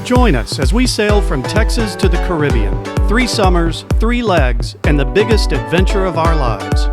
Join us as we sail from Texas to the Caribbean. 3 summers, 3 legs, and the biggest adventure of our lives.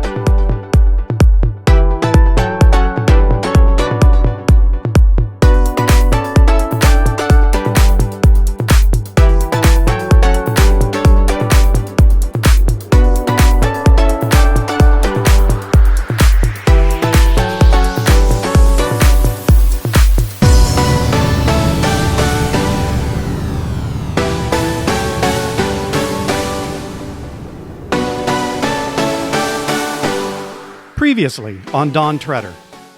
Previously on Don Treader.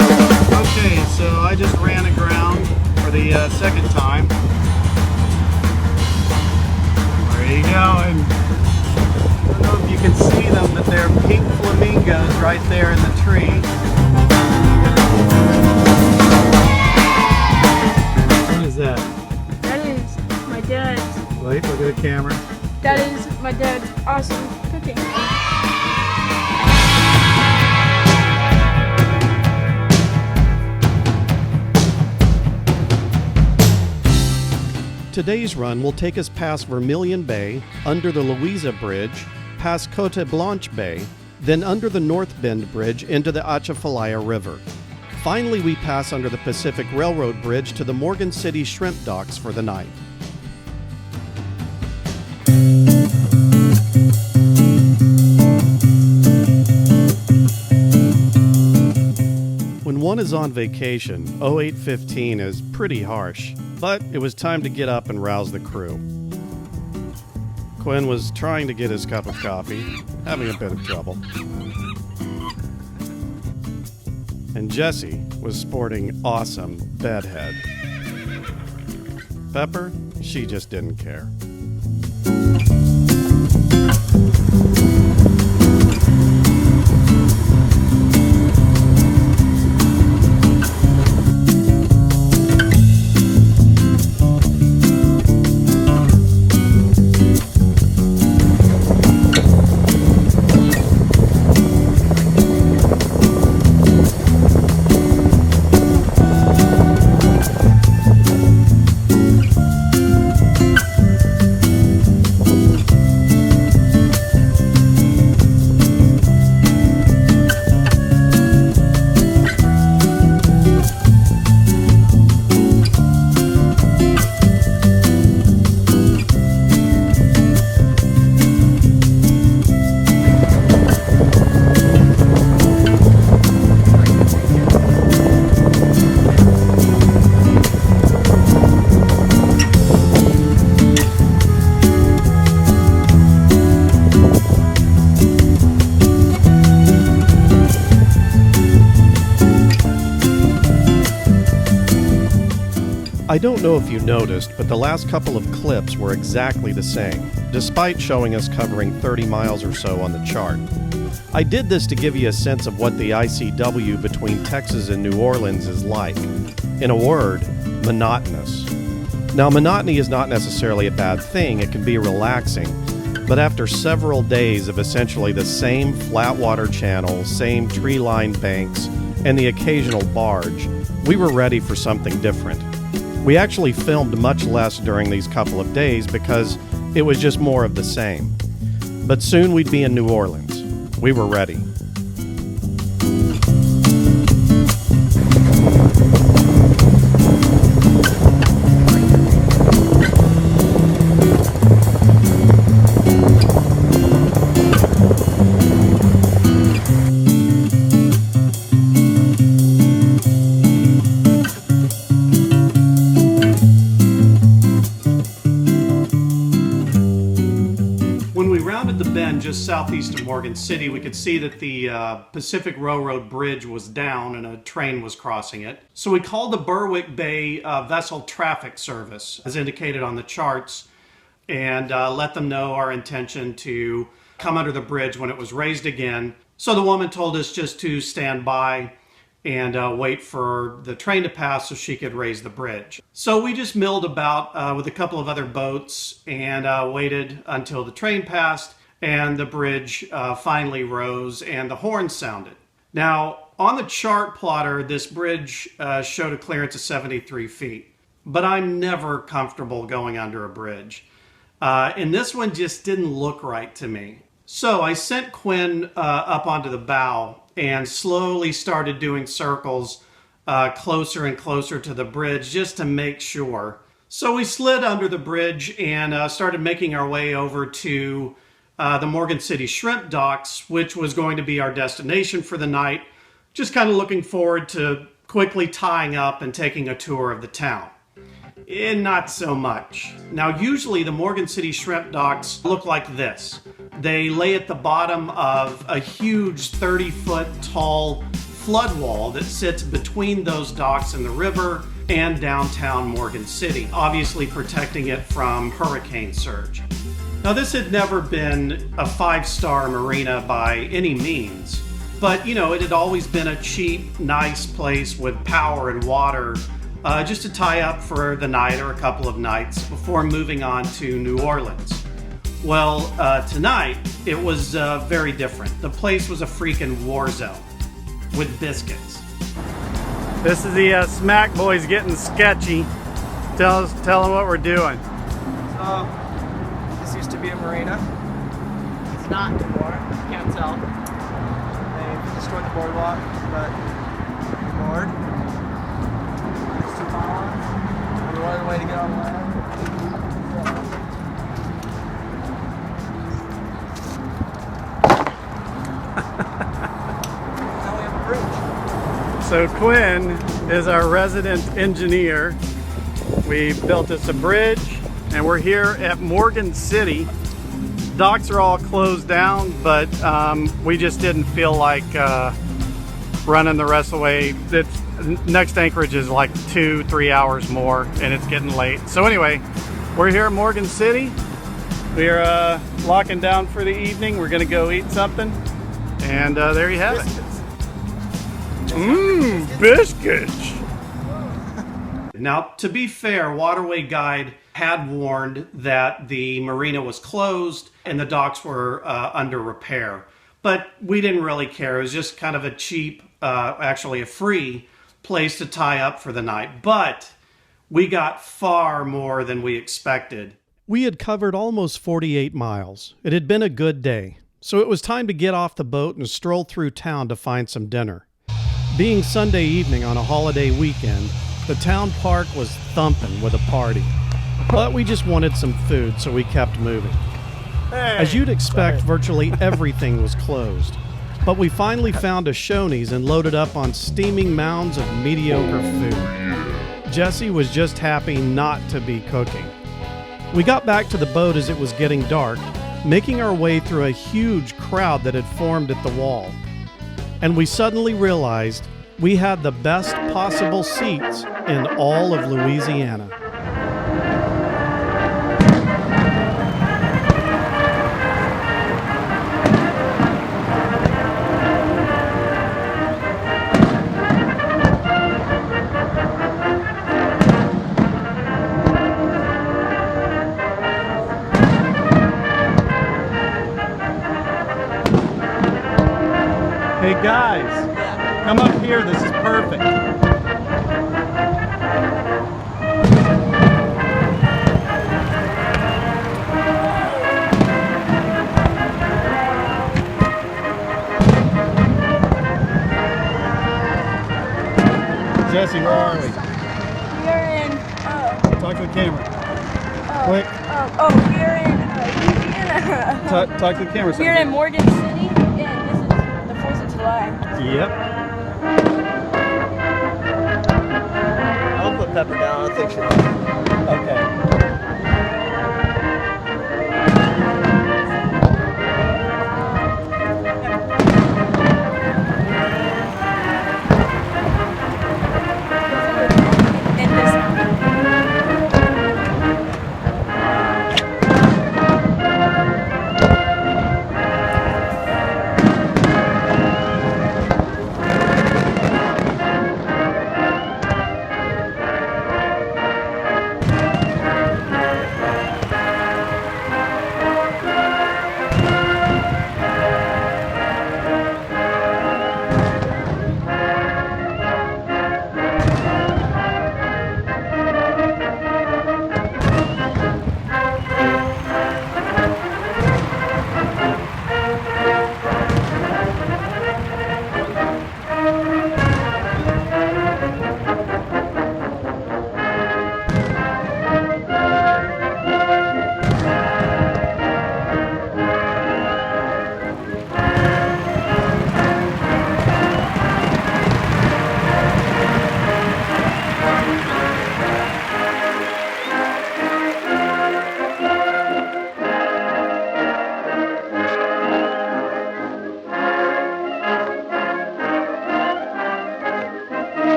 Okay, so I just ran aground for the second time. There you go, and I don't know if you can see them, but they're pink flamingos right there in the tree. What is that? That is my dad's. Wait, look at the camera. That is my dad's awesome cooking. Today's run will take us past Vermilion Bay, under the Louisa Bridge, past Cote Blanche Bay, then under the North Bend Bridge into the Atchafalaya River. Finally, we pass under the Pacific Railroad Bridge to the Morgan City Shrimp Docks for the night. When one is on vacation, 0815 is pretty harsh. But it was time to get up and rouse the crew. Quinn was trying to get his cup of coffee, having a bit of trouble. And Jesse was sporting awesome bedhead. Pepper, she just didn't care. I don't know if you noticed, but the last couple of clips were exactly the same, despite showing us covering 30 miles or so on the chart. I did this to give you a sense of what the ICW between Texas and New Orleans is like. In a word, monotonous. Now, monotony is not necessarily a bad thing, it can be relaxing, but after several days of essentially the same flat water channel, same tree-lined banks, and the occasional barge, we were ready for something different. We actually filmed much less during these couple of days because it was just more of the same. But soon we'd be in New Orleans. We were ready. Just southeast of Morgan City, we could see that the Pacific Railroad Bridge was down and a train was crossing it. So we called the Berwick Bay Vessel Traffic Service, as indicated on the charts, and let them know our intention to come under the bridge when it was raised again. So the woman told us just to stand by and wait for the train to pass so she could raise the bridge. So we just milled about with a couple of other boats and waited until the train passed and the bridge finally rose and the horn sounded. Now, on the chart plotter, this bridge showed a clearance of 73 feet. but I'm never comfortable going under a bridge. And this one just didn't look right to me. So I sent Quinn up onto the bow and slowly started doing circles closer and closer to the bridge just to make sure. So we slid under the bridge and started making our way over to the Morgan City Shrimp Docks, which was going to be our destination for the night. Just kind of looking forward to quickly tying up and taking a tour of the town. And not so much. Now, usually the Morgan City Shrimp Docks look like this. They lay at the bottom of a huge 30-foot tall flood wall that sits between those docks and the river and downtown Morgan City, obviously protecting it from hurricane surge. Now, this had never been a five-star marina by any means, but you know, it had always been a cheap, nice place with power and water just to tie up for the night or a couple of nights before moving on to New Orleans. Well, tonight it was very different. The place was a freaking war zone with biscuits. This is the Smack Boys getting sketchy. Tell them what we're doing. So, this used to be a marina. It's not anymore. You can't tell. They destroyed the boardwalk, but we're bored. There's 2 ponds. There's one way to get on land. Now we have a bridge. So Quinn is our resident engineer. We built us a bridge and we're here at Morgan City. Docks are all closed down, but we just didn't feel like running the rest of the way. Next anchorage is like 2-3 hours more and it's getting late. So anyway, we're here at Morgan City. We're locking down for the evening. We're gonna go eat something. And there you have it. Biscuits. Now, to be fair, Waterway Guide had warned that the marina was closed and the docks were under repair. But we didn't really care. It was just kind of a cheap, actually a free place to tie up for the night. But we got far more than we expected. We had covered almost 48 miles. It had been a good day, so it was time to get off the boat and stroll through town to find some dinner. Being Sunday evening on a holiday weekend, the town park was thumping with a party. But we just wanted some food, so we kept moving. As you'd expect, virtually everything was closed. But we finally found a Shoney's and loaded up on steaming mounds of mediocre food. Jesse was just happy not to be cooking. We got back to the boat as it was getting dark, making our way through a huge crowd that had formed at the wall. And we suddenly realized we had the best possible seats in all of Louisiana. Hey guys, come up here. This is perfect. Jesse, where are we? We're in, Talk to the camera. Quick. we're in, Louisiana. Talk to the camera. We're in Morgan City, and this is the 4th of July. Yep. I'll put Pepper down. I think she'll. Okay. And this.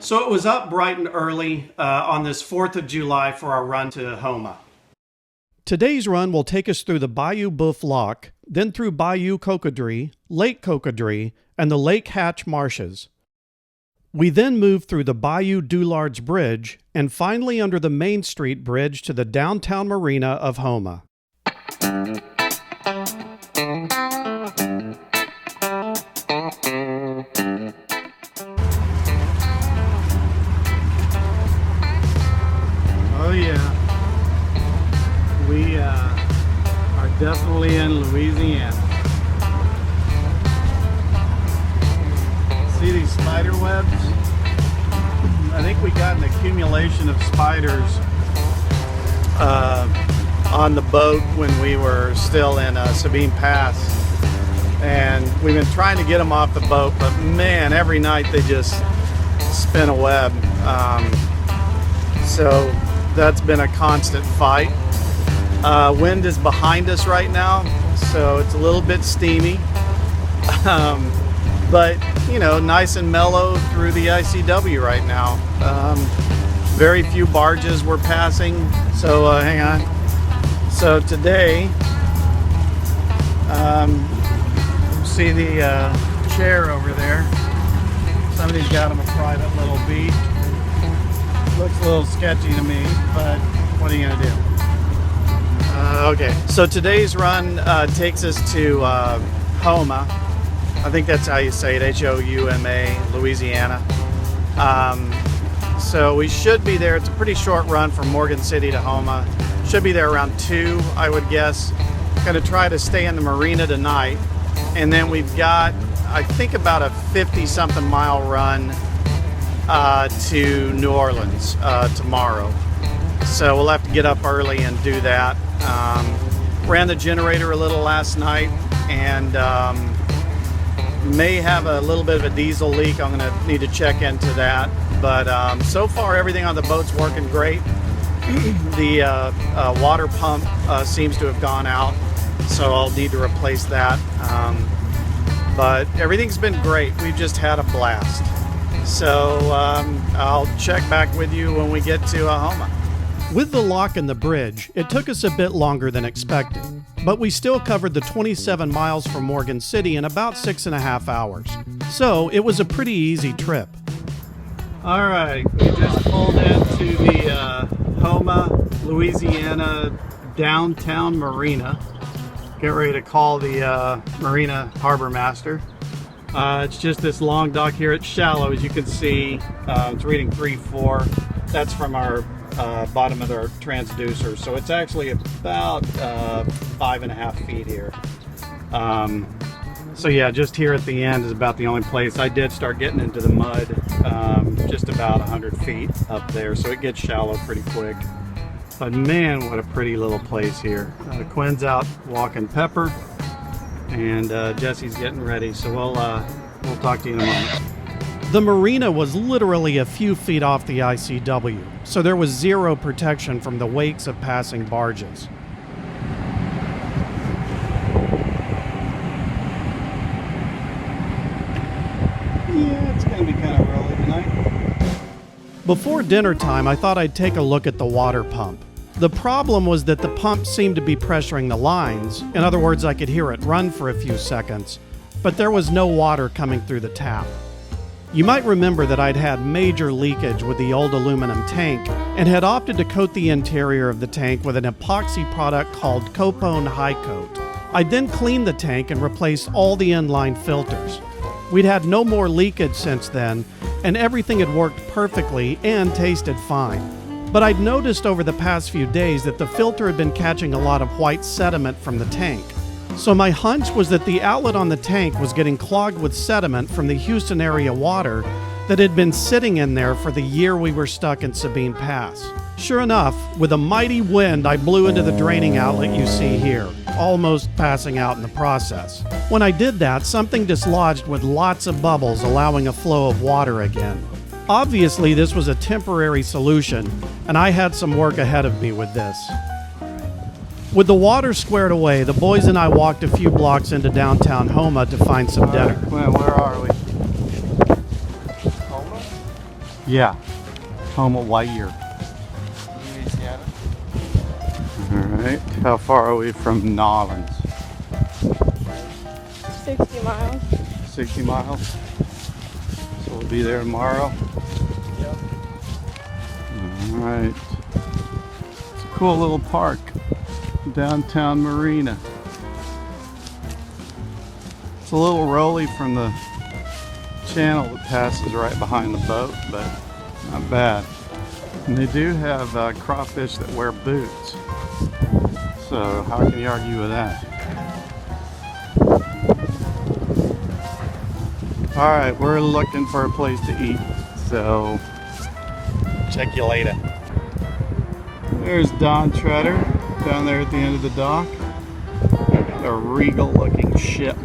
So it was up bright and early on this 4th of July for our run to Houma. Today's run will take us through the Bayou Boeuf Lock, then through Bayou Cocodrie, Lake Cocodrie, and the Lake Hatch Marshes. We then move through the Bayou Doulards Bridge and finally under the Main Street Bridge to the downtown marina of Houma. Oh yeah, we are definitely in Louisiana. See these spider webs? I think we got an accumulation of spiders on the boat when we were still in Sabine Pass, and we've been trying to get them off the boat, but man, every night they just spin a web. So that's been a constant fight. Wind is behind us right now, so it's a little bit steamy. But, you know, nice and mellow through the ICW right now. Very few barges we're passing, so hang on. So today, see the chair over there. Somebody's got them a private little beach. Looks a little sketchy to me, but what are you gonna do? Okay, so today's run takes us to Houma. I think that's how you say it, H-O-U-M-A, Louisiana. So we should be there. It's a pretty short run from Morgan City to Houma. Should be there around 2, I would guess. Gonna try to stay in the marina tonight. And then we've got, I think, about a 50-something mile run to New Orleans tomorrow. So we'll have to get up early and do that. Ran the generator a little last night and may have a little bit of a diesel leak. I'm going to need to check into that. But so far everything on the boat's working great. The water pump seems to have gone out, so I'll need to replace that. But everything's been great. We've just had a blast. So I'll check back with you when we get to Houma. With the lock and the bridge, it took us a bit longer than expected, but we still covered the 27 miles from Morgan City in about 6.5 hours. So it was a pretty easy trip. All right, we just pulled into the Houma, Louisiana downtown marina. Get ready to call the marina harbor master. It's just this long dock here. It's shallow, as you can see. It's reading 3.4. That's from our bottom of our transducer. So it's actually about 5.5 feet here. So yeah, just here at the end is about the only place. I did start getting into the mud just about 100 feet up there. So it gets shallow pretty quick. But man, what a pretty little place here. Quinn's out walking Pepper, and Jesse's getting ready. So we'll talk to you in a moment. The marina was literally a few feet off the ICW, so there was zero protection from the wakes of passing barges. Yeah, it's going to be kind of early tonight. Before dinner time, I thought I'd take a look at the water pump. The problem was that the pump seemed to be pressuring the lines. In other words, I could hear it run for a few seconds, but there was no water coming through the tap. You might remember that I'd had major leakage with the old aluminum tank and had opted to coat the interior of the tank with an epoxy product called Copone High Coat. I then cleaned the tank and replaced all the inline filters. We'd had no more leakage since then, and everything had worked perfectly and tasted fine. But I'd noticed over the past few days that the filter had been catching a lot of white sediment from the tank. So my hunch was that the outlet on the tank was getting clogged with sediment from the Houston area water that had been sitting in there for the year we were stuck in Sabine Pass. Sure enough, with a mighty wind, I blew into the draining outlet you see here, almost passing out in the process. When I did that, something dislodged with lots of bubbles, allowing a flow of water again. Obviously, this was a temporary solution, and I had some work ahead of me with this. With the water squared away, the boys and I walked a few blocks into downtown Houma to find some dinner. Quinn, where are we? Houma? Yeah. Houma, what year? Louisiana. Alright. How far are we from New Orleans? 60 miles. 60 miles. So we'll be there tomorrow. Yep. Alright. It's a cool little park. Downtown Marina. It's a little rolly from the channel that passes right behind the boat, but not bad. And they do have crawfish that wear boots. So how can you argue with that? Alright, we're looking for a place to eat. So check you later. There's Don Treader down there at the end of the dock. A regal looking ship.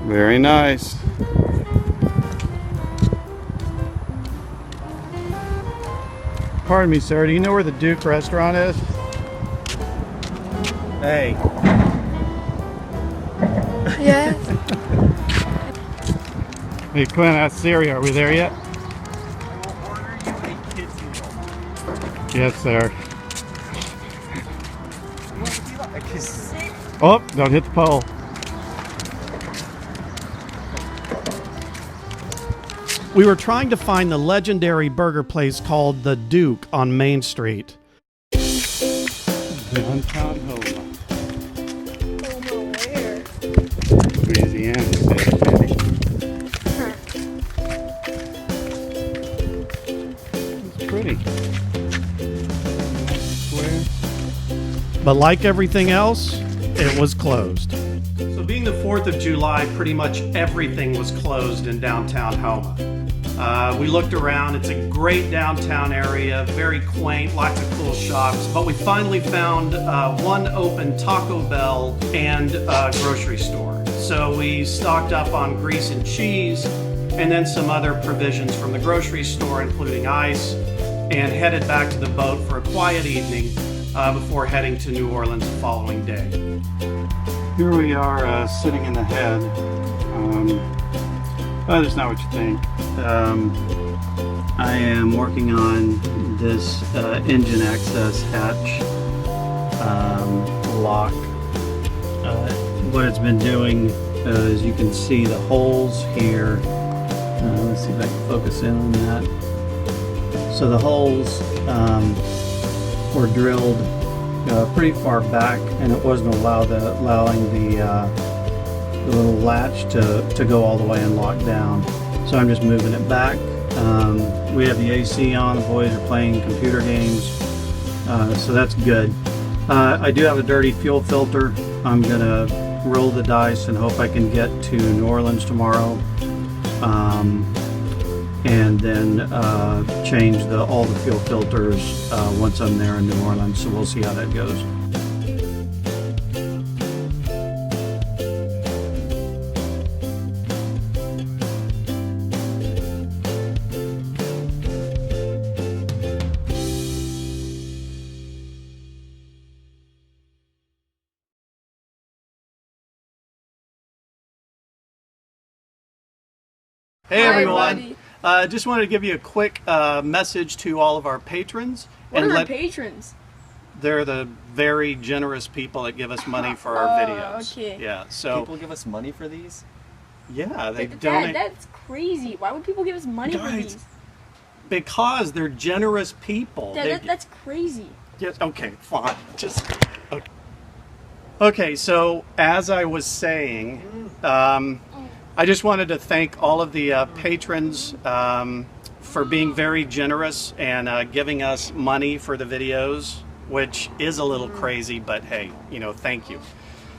Very nice. Pardon me, sir. Do you know where the Duke restaurant is? Hey. Yes. Hey, Clint, ask Siri, are we there yet? I will order you a kid's meal. Yes, sir. What would you like? Oh, don't hit the pole. We were trying to find the legendary burger place called The Duke on Main Street. Downtown Houma, Where? Louisiana, baby. It's pretty. Nice square. But like everything else, it was closed. So being the 4th of July, pretty much everything was closed in downtown Houma. We looked around. It's a great downtown area, very quaint, lots of cool shops. But we finally found one open Taco Bell and grocery store. So we stocked up on grease and cheese and then some other provisions from the grocery store, including ice, and headed back to the boat for a quiet evening before heading to New Orleans the following day. Here we are sitting in the head. That's not what you think. I am working on this engine access hatch lock. What it's been doing, as you can see, the holes here. Let's see if I can focus in on that. So the holes were drilled pretty far back, and it wasn't allowing the little latch to go all the way and lock down. So I'm just moving it back. We have the AC on, the boys are playing computer games, so that's good. I do have a dirty fuel filter. I'm gonna roll the dice and hope I can get to New Orleans tomorrow, and then change all the fuel filters once I'm there in New Orleans, so we'll see how that goes. Hey Hi, everyone! Just wanted to give you a quick message to all of our patrons. What are our patrons? They're the very generous people that give us money for our videos. Okay. Yeah, so People give us money for these? yeah, they Dad, donate that's crazy. Why would people give us money for Guys, these? because they're generous people. Dad, that's crazy. Yes, okay, fine. Just okay. Okay, so as I was saying, I just wanted to thank all of the patrons for being very generous and giving us money for the videos, which is a little crazy, but hey, thank you.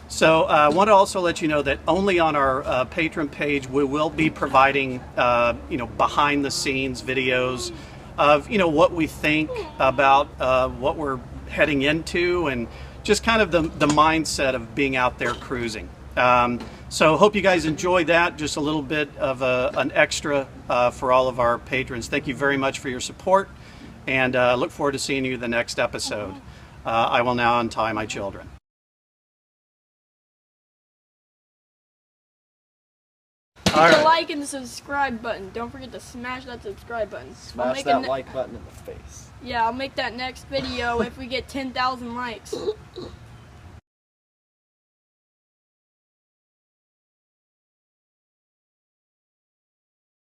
So I want to also let you know that only on our patron page we will be providing behind the scenes videos of what we think about what we're heading into and just kind of the mindset of being out there cruising. So hope you guys enjoyed that. Just a little bit of an extra for all of our patrons. Thank you very much for your support, and look forward to seeing you the next episode. I will now untie my children. forget All the right. like and the subscribe button. Don't forget to smash that subscribe button. I'll Smash make that like button in the face. Yeah, I'll make that next video if we get 10,000 likes.